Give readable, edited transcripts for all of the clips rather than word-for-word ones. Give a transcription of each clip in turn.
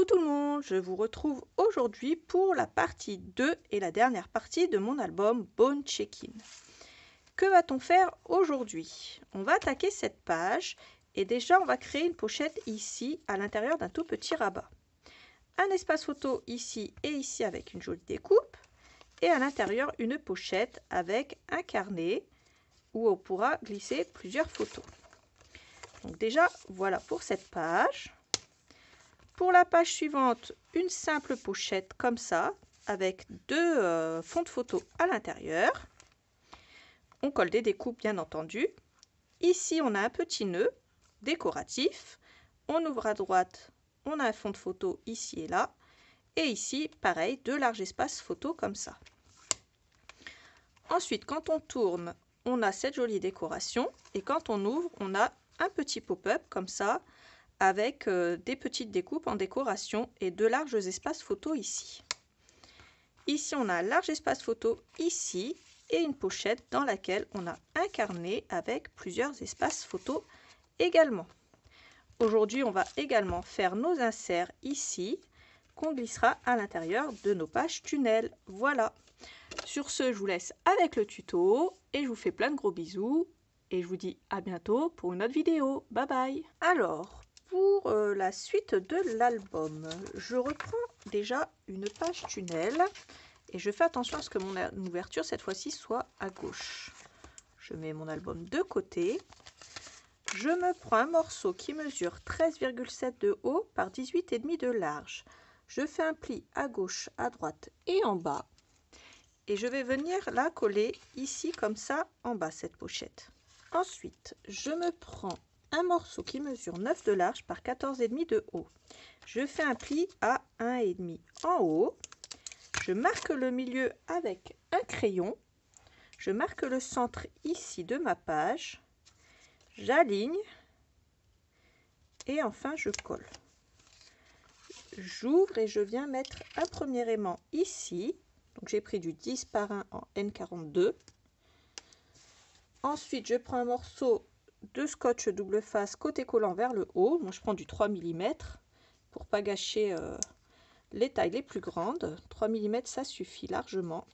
tout le monde, je vous retrouve aujourd'hui pour la partie 2 et la dernière partie de mon album Bone Check-in. Que va-t-on faire aujourd'hui? On va attaquer cette page et déjà on va créer une pochette ici à l'intérieur d'un tout petit rabat. Un espace photo ici et ici avec une jolie découpe et à l'intérieur une pochette avec un carnet où on pourra glisser plusieurs photos. Donc déjà voilà pour cette page. Pour la page suivante, une simple pochette comme ça, avec deux fonds de photos à l'intérieur. On colle des découpes bien entendu. Ici, on a un petit nœud décoratif. On ouvre à droite, on a un fond de photo ici et là. Et ici, pareil, deux larges espaces photos comme ça. Ensuite, quand on tourne, on a cette jolie décoration. Et quand on ouvre, on a un petit pop-up comme ça, avec des petites découpes en décoration et deux larges espaces photo ici. Ici, on a un large espace photo ici et une pochette dans laquelle on a un carnet avec plusieurs espaces photo également. Aujourd'hui, on va également faire nos inserts ici qu'on glissera à l'intérieur de nos pages tunnels. Voilà. Sur ce, je vous laisse avec le tuto et je vous fais plein de gros bisous et je vous dis à bientôt pour une autre vidéo. Bye bye. Alors, pour la suite de l'album, je reprends déjà une page tunnel et je fais attention à ce que mon ouverture cette fois-ci soit à gauche. Je mets mon album de côté. Je me prends un morceau qui mesure 13,7 de haut par 18,5 de large. Je fais un pli à gauche, à droite et en bas. Et je vais venir la coller ici comme ça en bas cette pochette. Ensuite, je me prends un morceau qui mesure 9 de large par 14,5 de haut. Je fais un pli à 1,5 en haut. Je marque le milieu avec un crayon. Je marque le centre ici de ma page. J'aligne. Et enfin, je colle. J'ouvre et je viens mettre un premier aimant ici. Donc j'ai pris du 10 par 1 en N42. Ensuite, je prends un morceau de scotch double face côté collant vers le haut. Moi, je prends du 3 mm pour pas gâcher les tailles les plus grandes. 3 mm, ça suffit largement.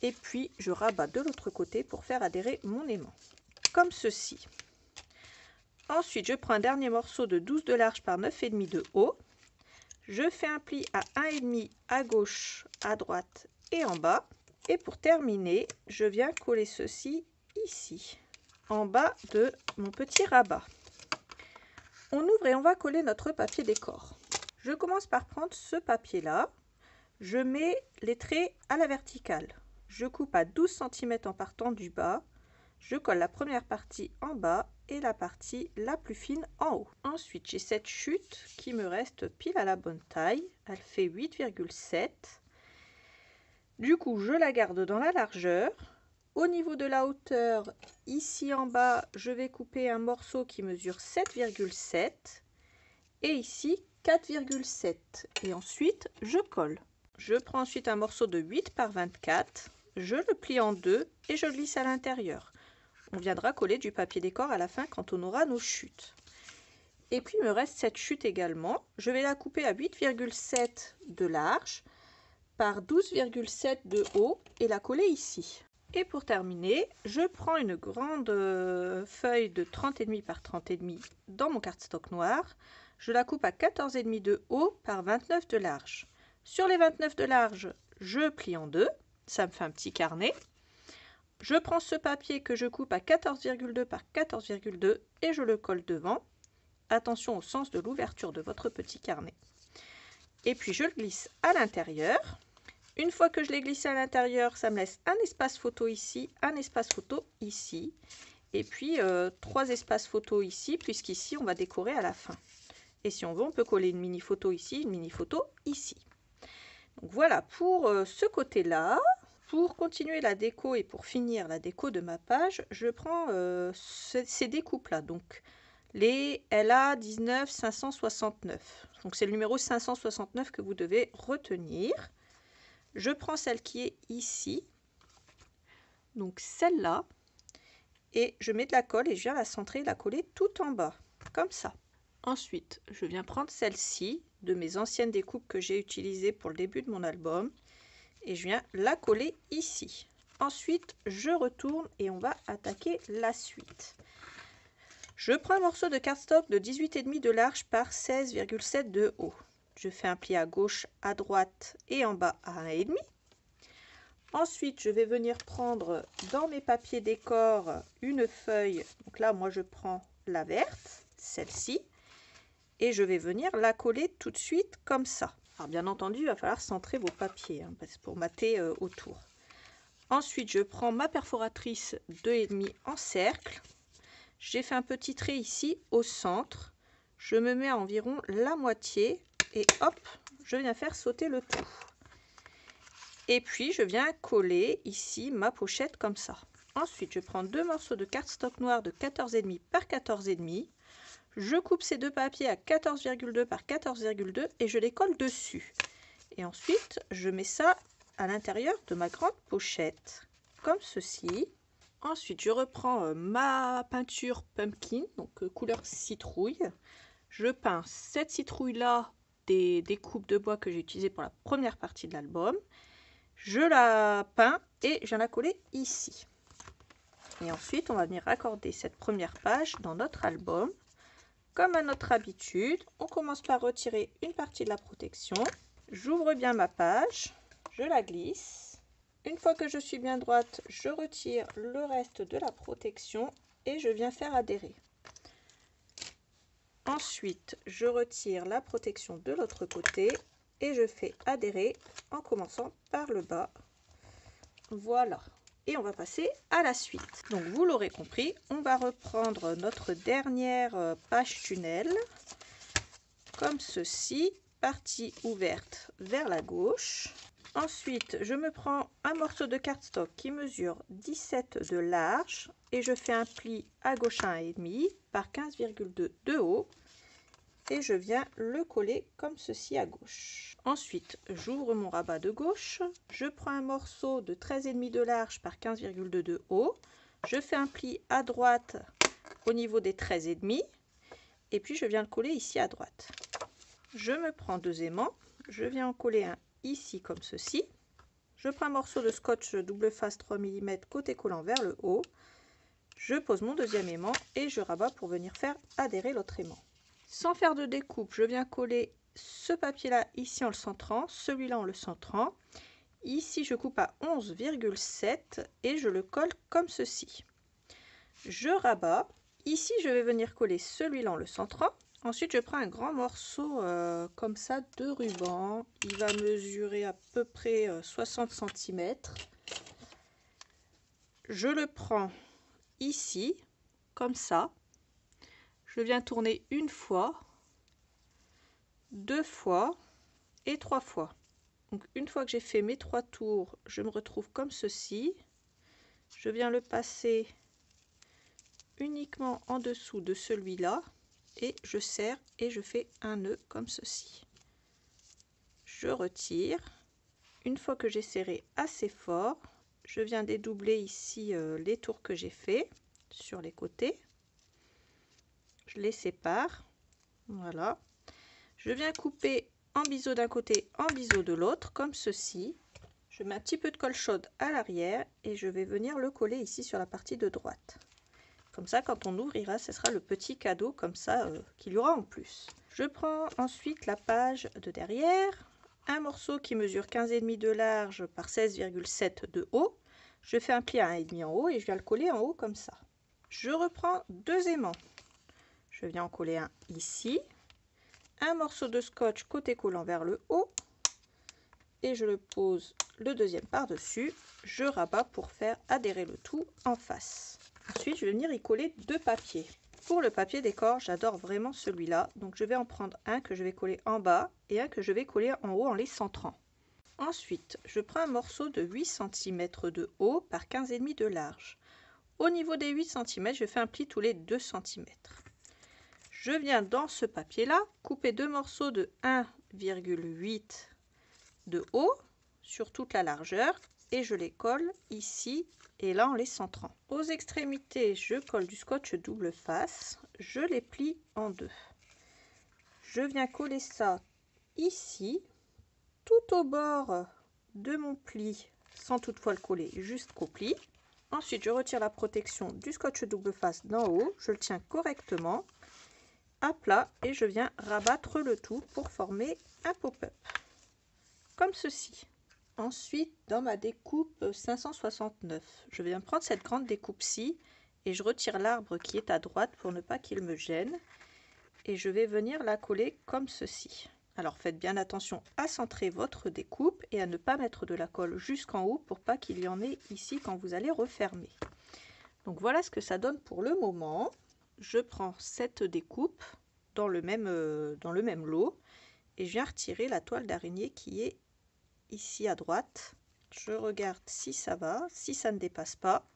Et puis, je rabats de l'autre côté pour faire adhérer mon aimant, comme ceci. Ensuite, je prends un dernier morceau de 12 de large par 9,5 de haut. Je fais un pli à 1,5 à gauche, à droite et en bas. Et pour terminer, je viens coller ceci ici, en bas de mon petit rabat. On ouvre et on va coller notre papier décor. Je commence par prendre ce papier là. Je mets les traits à la verticale. Je coupe à 12 cm en partant du bas. Je colle la première partie en bas et la partie la plus fine en haut. Ensuite, j'ai cette chute qui me reste pile à la bonne taille. Elle fait 8,7. Du coup, je la garde dans la largeur. Au niveau de la hauteur, ici en bas, je vais couper un morceau qui mesure 7,7 et ici 4,7. Et ensuite, je colle. Je prends ensuite un morceau de 8 par 24, je le plie en deux et je glisse à l'intérieur. On viendra coller du papier décor à la fin quand on aura nos chutes. Et puis, il me reste cette chute également. Je vais la couper à 8,7 de large par 12,7 de haut et la coller ici. Et pour terminer, je prends une grande feuille de 30,5 par 30,5 dans mon cardstock noir. Je la coupe à 14,5 de haut par 29 de large. Sur les 29 de large, je plie en deux. Ça me fait un petit carnet. Je prends ce papier que je coupe à 14,2 par 14,2 et je le colle devant. Attention au sens de l'ouverture de votre petit carnet. Et puis je le glisse à l'intérieur. Une fois que je l'ai glissé à l'intérieur, ça me laisse un espace photo ici, un espace photo ici. Et puis 3 espaces photo ici, puisqu'ici on va décorer à la fin. Et si on veut, on peut coller une mini photo ici, une mini photo ici. Donc voilà pour ce côté-là. Pour continuer la déco et pour finir la déco de ma page, je prends ces découpes-là. Donc les LA 19 569. Donc c'est le numéro 569 que vous devez retenir. Je prends celle qui est ici, donc celle-là, et je mets de la colle et je viens la centrer, la coller tout en bas, comme ça. Ensuite, je viens prendre celle-ci de mes anciennes découpes que j'ai utilisées pour le début de mon album et je viens la coller ici. Ensuite, je retourne et on va attaquer la suite. Je prends un morceau de cardstock de 18,5 de large par 16,7 de haut. Je fais un pli à gauche, à droite et en bas à 1,5. Ensuite, je vais venir prendre dans mes papiers décor une feuille. Donc là, moi, je prends la verte, celle-ci, et je vais venir la coller tout de suite comme ça. Alors, bien entendu, il va falloir centrer vos papiers pour mater autour. Ensuite, je prends ma perforatrice 2,5 en cercle. J'ai fait un petit trait ici au centre. Je me mets à environ la moitié et hop, je viens faire sauter le tout. Et puis, je viens coller ici ma pochette comme ça. Ensuite, je prends deux morceaux de cardstock noir de 14,5 par 14,5. Je coupe ces deux papiers à 14,2 par 14,2 et je les colle dessus. Et ensuite, je mets ça à l'intérieur de ma grande pochette, comme ceci. Ensuite, je reprends ma peinture pumpkin, donc couleur citrouille. Je peins cette citrouille-là des coupes de bois que j'ai utilisées pour la première partie de l'album. Je la peins et je viens la coller ici. Et ensuite, on va venir raccorder cette première page dans notre album. Comme à notre habitude, on commence par retirer une partie de la protection. J'ouvre bien ma page, je la glisse. Une fois que je suis bien droite, je retire le reste de la protection et je viens faire adhérer. Ensuite, je retire la protection de l'autre côté et je fais adhérer en commençant par le bas. Voilà. Et on va passer à la suite. Donc vous l'aurez compris, on va reprendre notre dernière page tunnel comme ceci, partie ouverte vers la gauche. Ensuite, je me prends un morceau de cardstock qui mesure 17 de large et je fais un pli à gauche 1,5 par 15,2 de haut et je viens le coller comme ceci à gauche. Ensuite, j'ouvre mon rabat de gauche, je prends un morceau de 13,5 de large par 15,2 de haut, je fais un pli à droite au niveau des 13,5 et puis je viens le coller ici à droite. Je me prends deux aimants, je viens en coller un ici comme ceci. Je prends un morceau de scotch double face 3 mm côté collant vers le haut. Je pose mon deuxième aimant et je rabats pour venir faire adhérer l'autre aimant. Sans faire de découpe, je viens coller ce papier là ici en le centrant, celui-là en le centrant. Ici je coupe à 11,7 et je le colle comme ceci. Je rabats. Ici je vais venir coller celui-là en le centrant. Ensuite, je prends un grand morceau comme ça de ruban. Il va mesurer à peu près 60 cm. Je le prends ici, comme ça. Je viens tourner une fois, deux fois et trois fois. Donc, une fois que j'ai fait mes 3 tours, je me retrouve comme ceci. Je viens le passer uniquement en dessous de celui-là. Et je serre et je fais un nœud comme ceci. Je retire. Une fois que j'ai serré assez fort, je viens dédoubler ici les tours que j'ai fait sur les côtés. Je les sépare. Voilà. Je viens couper en biseau d'un côté, en biseau de l'autre, comme ceci. Je mets un petit peu de colle chaude à l'arrière et je vais venir le coller ici sur la partie de droite. Comme ça, quand on ouvrira, ce sera le petit cadeau comme ça qu'il y aura en plus. Je prends ensuite la page de derrière, un morceau qui mesure 15,5 de large par 16,7 de haut. Je fais un pli à 1,5 en haut et je viens le coller en haut comme ça. Je reprends deux aimants. Je viens en coller un ici, un morceau de scotch côté collant vers le haut et je le pose le deuxième par-dessus. Je rabats pour faire adhérer le tout en face. Ensuite, je vais venir y coller deux papiers. Pour le papier décor, j'adore vraiment celui-là. Donc, je vais en prendre un que je vais coller en bas et un que je vais coller en haut en les centrant. Ensuite, je prends un morceau de 8 cm de haut par 15,5 de large. Au niveau des 8 cm, je fais un pli tous les 2 cm. Je viens dans ce papier-là couper deux morceaux de 1,8 de haut sur toute la largeur et je les colle ici et là en les centrant. Aux extrémités, je colle du scotch double face, je les plie en deux. je viens coller ça ici, tout au bord de mon pli, sans toutefois le coller jusqu'au pli. Ensuite, je retire la protection du scotch double face d'en haut, je le tiens correctement à plat et je viens rabattre le tout pour former un pop-up, comme ceci. Ensuite, dans ma découpe 569, je viens prendre cette grande découpe-ci et je retire l'arbre qui est à droite pour ne pas qu'il me gêne. Et je vais venir la coller comme ceci. Alors faites bien attention à centrer votre découpe et à ne pas mettre de la colle jusqu'en haut pour pas qu'il y en ait ici quand vous allez refermer. Donc voilà ce que ça donne pour le moment. Je prends cette découpe dans le même lot et je viens retirer la toile d'araignée qui est ici à droite. Je regarde si ça va, si ça ne dépasse pas.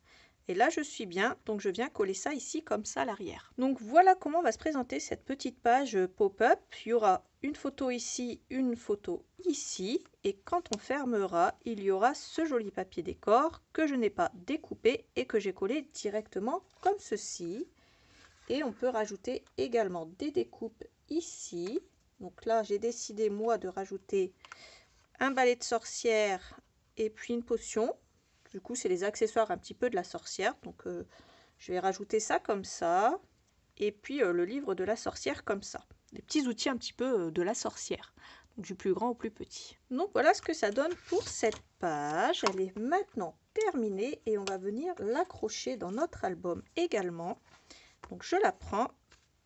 Et là, je suis bien, donc je viens coller ça ici comme ça à l'arrière. Donc voilà comment va se présenter cette petite page pop-up. Il y aura une photo ici, une photo ici. Et quand on fermera, il y aura ce joli papier décor que je n'ai pas découpé et que j'ai collé directement comme ceci. Et on peut rajouter également des découpes ici. Donc là, j'ai décidé moi de rajouter un balai de sorcière et puis une potion. Du coup, c'est les accessoires un petit peu de la sorcière. Donc, je vais rajouter ça comme ça. Et puis, le livre de la sorcière comme ça. Des petits outils un petit peu de la sorcière. Donc, du plus grand au plus petit. Donc, voilà ce que ça donne pour cette page. Elle est maintenant terminée. Et on va venir l'accrocher dans notre album également. Donc, je la prends.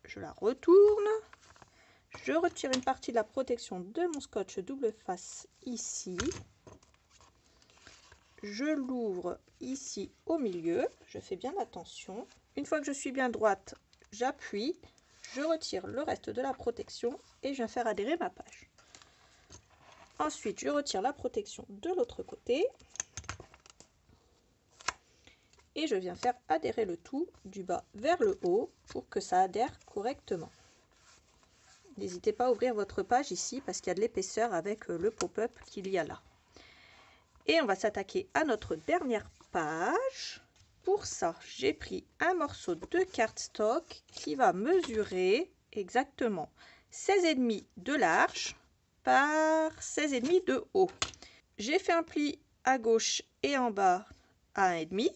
Je la retourne. Je retire une partie de la protection de mon scotch double face ici. Je l'ouvre ici au milieu, je fais bien attention. Une fois que je suis bien droite, j'appuie, je retire le reste de la protection et je viens faire adhérer ma page. Ensuite, je retire la protection de l'autre côté et je viens faire adhérer le tout du bas vers le haut pour que ça adhère correctement. N'hésitez pas à ouvrir votre page ici parce qu'il y a de l'épaisseur avec le pop-up qu'il y a là. Et on va s'attaquer à notre dernière page. Pour ça, j'ai pris un morceau de cardstock qui va mesurer exactement 16,5 de large par 16,5 de haut. J'ai fait un pli à gauche et en bas à 1,5.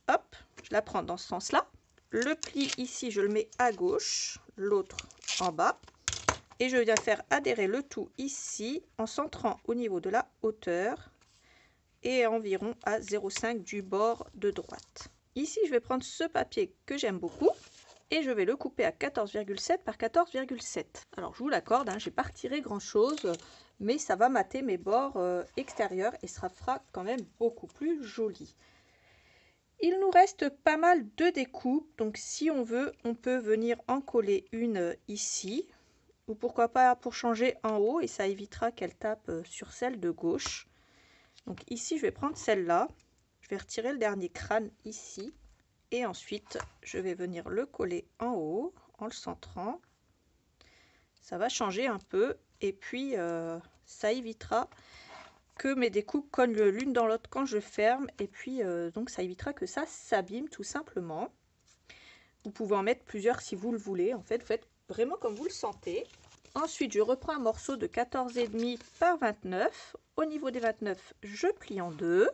Hop, je la prends dans ce sens-là. Le pli ici, je le mets à gauche, l'autre en bas. Et je viens faire adhérer le tout ici en centrant au niveau de la hauteur et environ à 0,5 du bord de droite. Ici, je vais prendre ce papier que j'aime beaucoup et je vais le couper à 14,7 par 14,7. Alors, je vous l'accorde, hein, je n'ai pas retiré grand-chose, mais ça va mater mes bords extérieurs et ça fera quand même beaucoup plus joli. Il nous reste pas mal de découpes, donc si on veut, on peut venir en coller une ici. Ou pourquoi pas pour changer en haut et ça évitera qu'elle tape sur celle de gauche. Donc ici, je vais prendre celle-là. Je vais retirer le dernier crâne ici. Et ensuite, je vais venir le coller en haut en le centrant. Ça va changer un peu. Et puis, ça évitera que mes découpes cognent l'une dans l'autre quand je ferme. Et puis, donc ça évitera que ça s'abîme tout simplement. Vous pouvez en mettre plusieurs si vous le voulez. En fait, vous faites vraiment comme vous le sentez. Ensuite, je reprends un morceau de 14,5 par 29. Au niveau des 29, je plie en deux.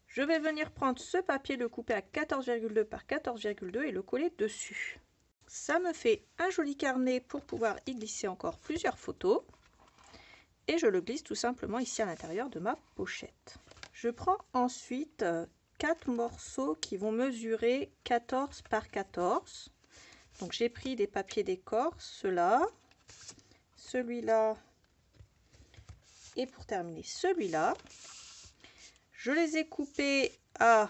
Je vais venir prendre ce papier, le couper à 14,2 par 14,2 et le coller dessus. Ça me fait un joli carnet pour pouvoir y glisser encore plusieurs photos. Et je le glisse tout simplement ici à l'intérieur de ma pochette. Je prends ensuite 4 morceaux qui vont mesurer 14 par 14. Donc j'ai pris des papiers d'écorce, ceux-là, celui-là et pour terminer celui-là. Je les ai coupés à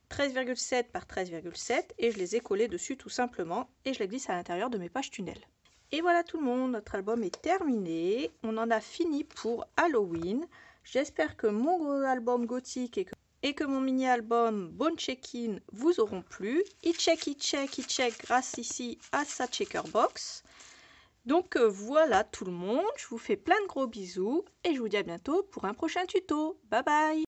13,7 par 13,7 et je les ai collés dessus tout simplement et je les glisse à l'intérieur de mes pages tunnel. Et voilà tout le monde, notre album est terminé. On en a fini pour Halloween. J'espère que mon gros album gothique et que mon mini-album Bone Check-in vous auront plu. Il check grâce ici à sa checker box. Donc voilà tout le monde, je vous fais plein de gros bisous et je vous dis à bientôt pour un prochain tuto. Bye bye!